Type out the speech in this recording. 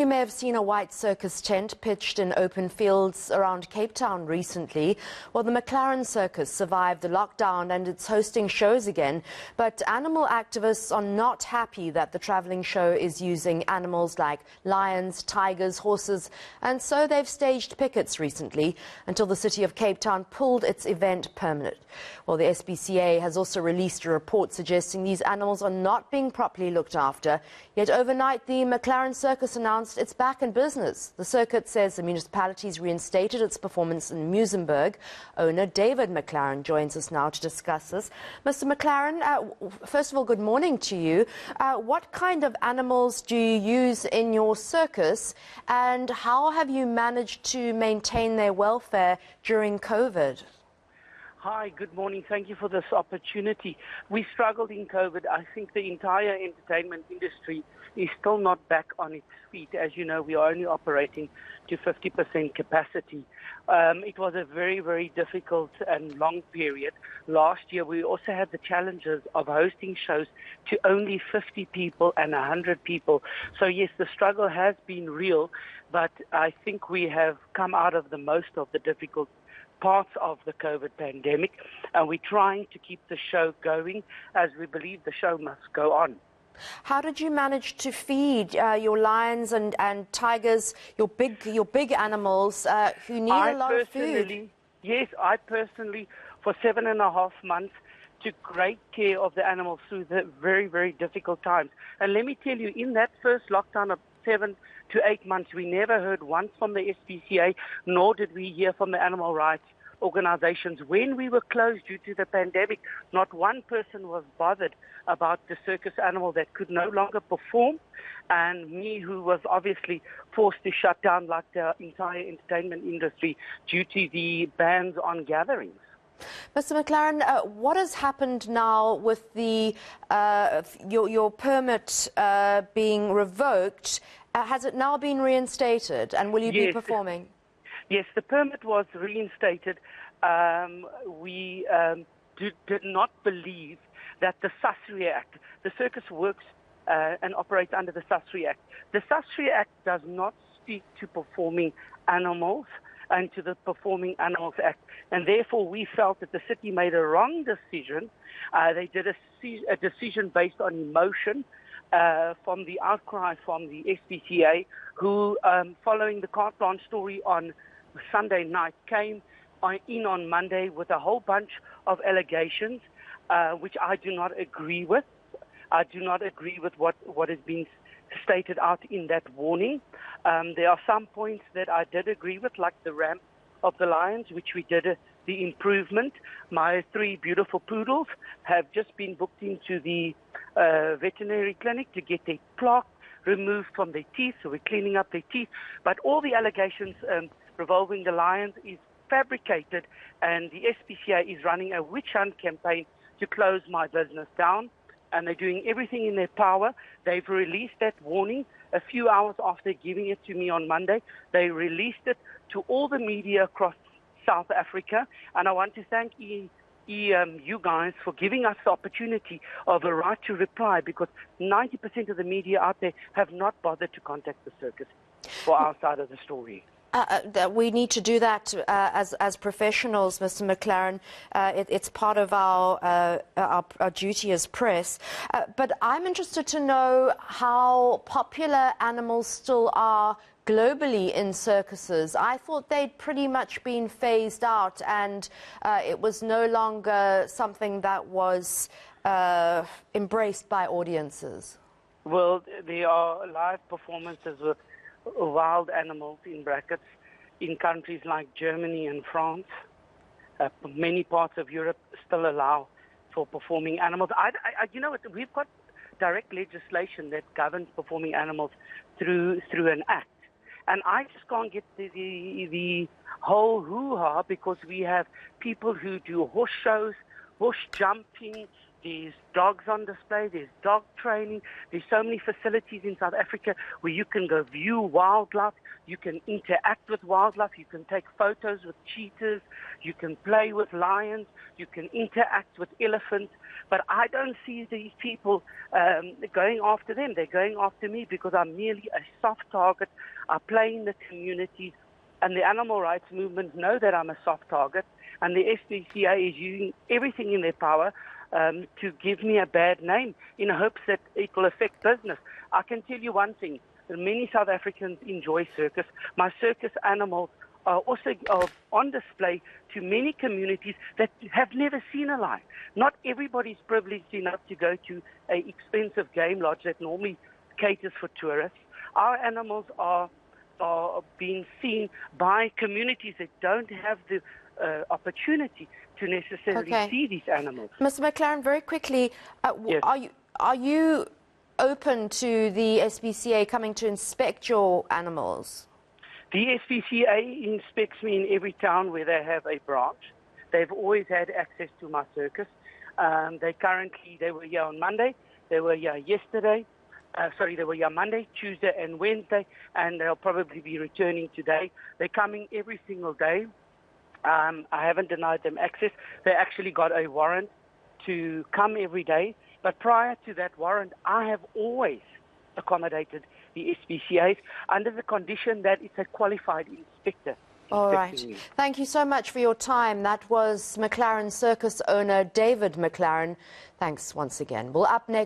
You may have seen a white circus tent pitched in open fields around Cape Town recently. Well, the McLaren Circus survived the lockdown and it's hosting shows again. But animal activists are not happy that the travelling show is using animals like lions, tigers, horses, and so they've staged pickets recently until the city of Cape Town pulled its event permit. Well, the SPCA has also released a report suggesting these animals are not being properly looked after. Yet overnight, the McLaren Circus announced it's back in business. The circuit says the municipality's reinstated its performance in Muizenberg. Owner David McLaren joins us now to discuss this. Mr. McLaren, first of all, good morning to you. What kind of animals do you use in your circus, and how have you managed to maintain their welfare during COVID? Hi, good morning. Thank you for this opportunity. We struggled in COVID. I think the entire entertainment industry is still not back on its feet. As you know, we are only operating to 50% capacity. It was a very, very difficult and long period. Last year, we also had the challenges of hosting shows to only 50 people and 100 people. So, yes, the struggle has been real, but I think we have come out of the most of the difficult parts of the COVID pandemic, and we're trying to keep the show going as we believe the show must go on. How did you manage to feed your lions and tigers, your big animals who need a lot of food? Yes, I personally, for 7.5 months, took great care of the animals through the very, very difficult times. And let me tell you, in that first lockdown of 7 to 8 months, we never heard once from the SPCA, nor did we hear from the animal rights organizations. When we were closed due to the pandemic, not one person was bothered about the circus animal that could no longer perform, and me, who was obviously forced to shut down like the entire entertainment industry due to the bans on gatherings. Mr. McLaren, what has happened now with the your permit being revoked? Has it now been reinstated, and will you be performing? Yes, the permit was reinstated. We did not believe that the SPCA Act, the circus works and operates under the SPCA Act. The SPCA Act does not speak to performing animals and to the Performing Animals Act. And therefore, we felt that the city made a wrong decision. They did a decision based on emotion from the outcry from the SPCA, who, following the carte blanche story on Sunday night, came in on Monday with a whole bunch of allegations, which I do not agree with. I do not agree with what has been stated out in that warning. There are some points that I did agree with, like the ramp of the lions, which we did the improvement. My 3 beautiful poodles have just been booked into the veterinary clinic to get their plaque removed from their teeth, so we're cleaning up their teeth. But all the allegations revolving the lions is fabricated, and the SPCA is running a witch hunt campaign to close my business down, and they're doing everything in their power. They've released that warning a few hours after giving it to me on Monday. They released it to all the media across South Africa, and I want to thank you guys for giving us the opportunity of a right to reply, because 90% of the media out there have not bothered to contact the circus for our side of the story. We need to do that as professionals, Mr. McLaren. It's part of our duty as press. But I'm interested to know how popular animals still are globally in circuses. I thought they'd pretty much been phased out, and it was no longer something that was embraced by audiences. Well, there are live performances with wild animals, in brackets, in countries like Germany and France. Many parts of Europe still allow for performing animals. You know, we've got direct legislation that governs performing animals through an act. And I just can't get the whole hoo-ha, because we have people who do horse shows, horse jumping, There's dogs on display, there's dog training, there's so many facilities in South Africa where you can go view wildlife, you can interact with wildlife, you can take photos with cheetahs, you can play with lions, you can interact with elephants, but I don't see these people going after them. They're going after me because I'm merely a soft target. I play in the communities, and the animal rights movement know that I'm a soft target, and the SPCA is using everything in their power to give me a bad name in hopes that it will affect business. I can tell you one thing. Many South Africans enjoy circus. My circus animals are also on display to many communities that have never seen a lion. Not everybody's privileged enough to go to an expensive game lodge that normally caters for tourists. Our animals are being seen by communities that don't have the opportunity to necessarily see these animals. Mr. McLaren, very quickly, Yes. are you open to the SPCA coming to inspect your animals? The SPCA inspects me in every town where they have a branch. They've always had access to my circus. They were here on Monday. They were here yesterday. They were here Monday, Tuesday, and Wednesday, and they'll probably be returning today. They're coming every single day. I haven't denied them access. They actually got a warrant to come every day. But prior to that warrant, I have always accommodated the SPCAs under the condition that it's a qualified inspector. All right. Thank you so much for your time. That was McLaren Circus owner David McLaren. Thanks once again. Well, up next.